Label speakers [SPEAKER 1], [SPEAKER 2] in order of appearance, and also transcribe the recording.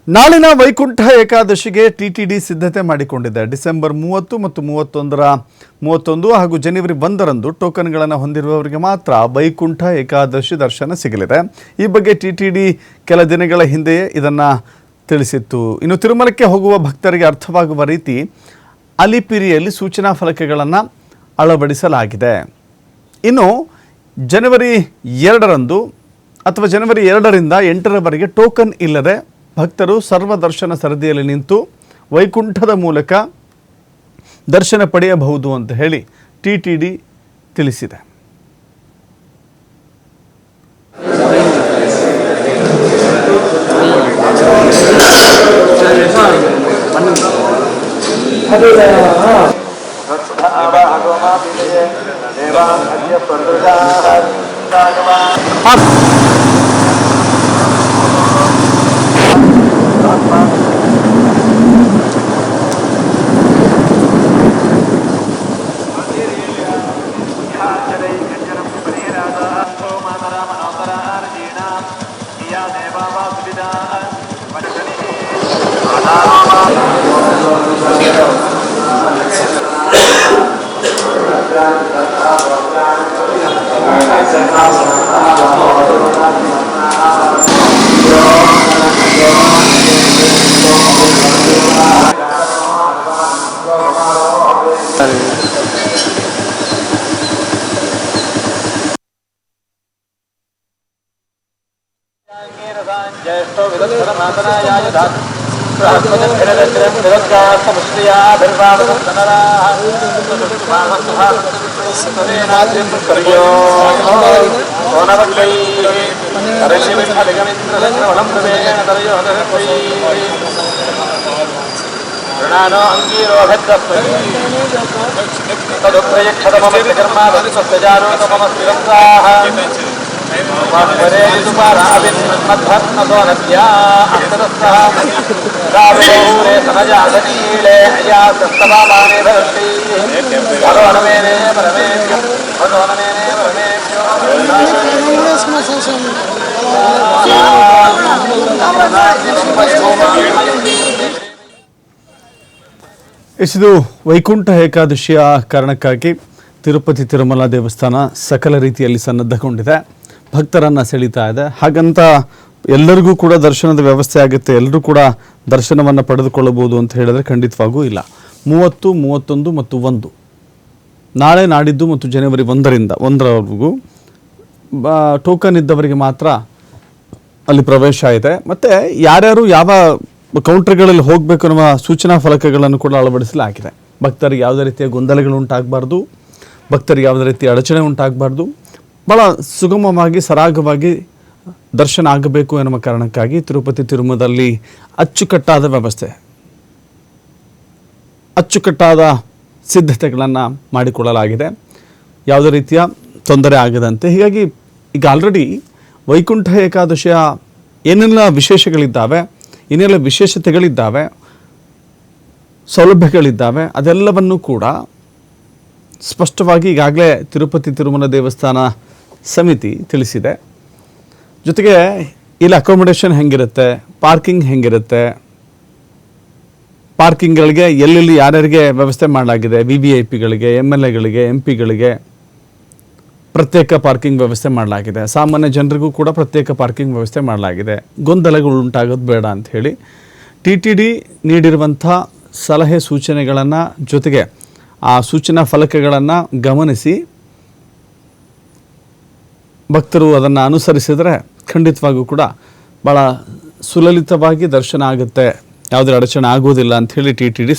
[SPEAKER 1] ನಾಳಿನ ವೈಕುಂಠ ಏಕಾದಶಿಗೆ ಟಿಟಿಡಿ ಸಿದ್ಧತೆ ಮಾಡಿಕೊಂಡಿದೆ. ಡಿಸೆಂಬರ್ 30 ಮತ್ತು 31 ಹಾಗೂ ಜನವರಿ 1ರಂದು ಟೋಕನ್ಗಳನ್ನು ಹೊಂದಿರುವವರಿಗೆ ಮಾತ್ರ ವೈಕುಂಠ ಏಕಾದಶಿ ದರ್ಶನ ಸಿಗಲಿದೆ. ಈ ಬಗ್ಗೆ ಟಿಟಿಡಿ ಕೆಲ ದಿನಗಳ ಹಿಂದೆಯೇ ಇದನ್ನು ತಿಳಿಸಿತ್ತು. ಇನ್ನು ತಿರುಮಲಕ್ಕೆ ಹೋಗುವ ಭಕ್ತರಿಗೆ ಅರ್ಥವಾಗುವ ರೀತಿ ಅಲಿಪಿರಿಯಲ್ಲಿ ಸೂಚನಾ ಫಲಕಗಳನ್ನು ಅಳವಡಿಸಲಾಗಿದೆ. ಇನ್ನು ಜನವರಿ 2ರಂದು ಅಥವಾ ಜನವರಿ 2ರಿಂದ 8ರವರೆಗೆ ಟೋಕನ್ ಇಲ್ಲದೆ ಭಕ್ತರು ಸರ್ವದರ್ಶನ ಸರದಿಯಲ್ಲಿ ನಿಂತು ವೈಕುಂಠದ ಮೂಲಕ ದರ್ಶನ ಪಡೆಯಬಹುದು ಅಂತ ಹೇಳಿ ಟಿಟಿಡಿ ತಿಳಿಸಿದೆ.
[SPEAKER 2] ज्येष्ठो विदग्धमातनायायुधात्
[SPEAKER 1] ಇದು ವೈಕುಂಠ ಏಕಾದಶಿಯ ಕಾರಣಕ್ಕಾಗಿ ತಿರುಪತಿ ತಿರುಮಲ ದೇವಸ್ಥಾನ ಸಕಲ ರೀತಿಯಲ್ಲಿ ಸನ್ನದ್ಧಗೊಂಡಿದೆ, ಭಕ್ತರನ್ನು ಸೆಳೀತಾ ಇದೆ. ಹಾಗಂತ ಎಲ್ಲರಿಗೂ ಕೂಡ ದರ್ಶನದ ವ್ಯವಸ್ಥೆ ಆಗುತ್ತೆ, ಎಲ್ಲರೂ ಕೂಡ ದರ್ಶನವನ್ನು ಪಡೆದುಕೊಳ್ಳಬಹುದು ಅಂತ ಹೇಳಿದ್ರೆ ಖಂಡಿತವಾಗೂ ಇಲ್ಲ. 30, 31 ಮತ್ತು 1 ನಾಳೆ ನಾಡಿದ್ದು ಮತ್ತು ಜನವರಿ 1ರವರೆಗೂ ಟೋಕನ್ ಇದ್ದವರಿಗೆ ಮಾತ್ರ ಅಲ್ಲಿ ಪ್ರವೇಶ ಇದೆ. ಮತ್ತು ಯಾರ್ಯಾರು ಯಾವ ಕೌಂಟರ್ಗಳಲ್ಲಿ ಹೋಗಬೇಕು ಅನ್ನುವ ಸೂಚನಾ ಫಲಕಗಳನ್ನು ಕೂಡ ಅಳವಡಿಸಲಾಗಿದೆ. ಭಕ್ತರಿಗೆ ಯಾವುದೇ ರೀತಿಯ ಗೊಂದಲಗಳು ಉಂಟಾಗಬಾರ್ದು, ಭಕ್ತರಿಗೆ ಯಾವುದೇ ರೀತಿಯ ಅಡಚಣೆ ಉಂಟಾಗಬಾರ್ದು, ಭಾಳ ಸುಗಮವಾಗಿ ಸರಾಗವಾಗಿ ದರ್ಶನ ಆಗಬೇಕು ಎನ್ನುವ ಕಾರಣಕ್ಕಾಗಿ ತಿರುಪತಿ ತಿರುಮಲದಲ್ಲಿ ಅಚ್ಚುಕಟ್ಟಾದ ವ್ಯವಸ್ಥೆ, ಅಚ್ಚುಕಟ್ಟಾದ ಸಿದ್ಧತೆಗಳನ್ನು ಮಾಡಿಕೊಳ್ಳಲಾಗಿದೆ, ಯಾವುದೇ ರೀತಿಯ ತೊಂದರೆ ಆಗದಂತೆ. ಹೀಗಾಗಿ ಈಗ ಆಲ್ರೆಡಿ ವೈಕುಂಠ ಏಕಾದಶಿಯ ಏನೆಲ್ಲ ವಿಶೇಷಗಳಿದ್ದಾವೆ, ಏನೆಲ್ಲ ವಿಶೇಷತೆಗಳಿದ್ದಾವೆ, ಸೌಲಭ್ಯಗಳಿದ್ದಾವೆ, ಅದೆಲ್ಲವನ್ನು ಕೂಡ ಸ್ಪಷ್ಟವಾಗಿ ಈಗಾಗಲೇ ತಿರುಪತಿ ತಿರುಮಲ ದೇವಸ್ಥಾನ ಸಮಿತಿ ತಿಳಿಸಿದೆ. ಜೊತೆಗೆ ಇಲ್ಲಿ ಅಕೊಮಡೇಷನ್ ಹೆಂಗಿರುತ್ತೆ, ಪಾರ್ಕಿಂಗ್ ಹೆಂಗಿರುತ್ತೆ, ಪಾರ್ಕಿಂಗ್ಗಳಿಗೆ ಎಲ್ಲೆಲ್ಲಿ ಯಾರ್ಯಾರಿಗೆ ವ್ಯವಸ್ಥೆ ಮಾಡಲಾಗಿದೆ, VVIPಗಳಿಗೆ, MLAಗಳಿಗೆ, MP ಗಳಿಗೆ ಪ್ರತ್ಯೇಕ ಪಾರ್ಕಿಂಗ್ ವ್ಯವಸ್ಥೆ ಮಾಡಲಾಗಿದೆ, ಸಾಮಾನ್ಯ ಜನರಿಗೂ ಕೂಡ ಪ್ರತ್ಯೇಕ ಪಾರ್ಕಿಂಗ್ ವ್ಯವಸ್ಥೆ ಮಾಡಲಾಗಿದೆ. ಗೊಂದಲಗಳು ಉಂಟಾಗೋದು ಬೇಡ ಅಂತ ಹೇಳಿ TTD ನೀಡಿರುವಂಥ ಸಲಹೆ ಸೂಚನೆಗಳನ್ನು ಜೊತೆಗೆ ಆ ಸೂಚನಾ ಫಲಕಗಳನ್ನು ಗಮನಿಸಿ ಭಕ್ತರು ಅದನ್ನು ಅನುಸರಿಸಿದರೆ ಖಂಡಿತವಾಗೂ ಕೂಡ ಭಾಳ ಸುಲಲಿತವಾಗಿ ದರ್ಶನ ಆಗುತ್ತೆ, ಯಾವುದೇ ಅಡಚಣೆ ಆಗೋದಿಲ್ಲ ಅಂಥೇಳಿ TTD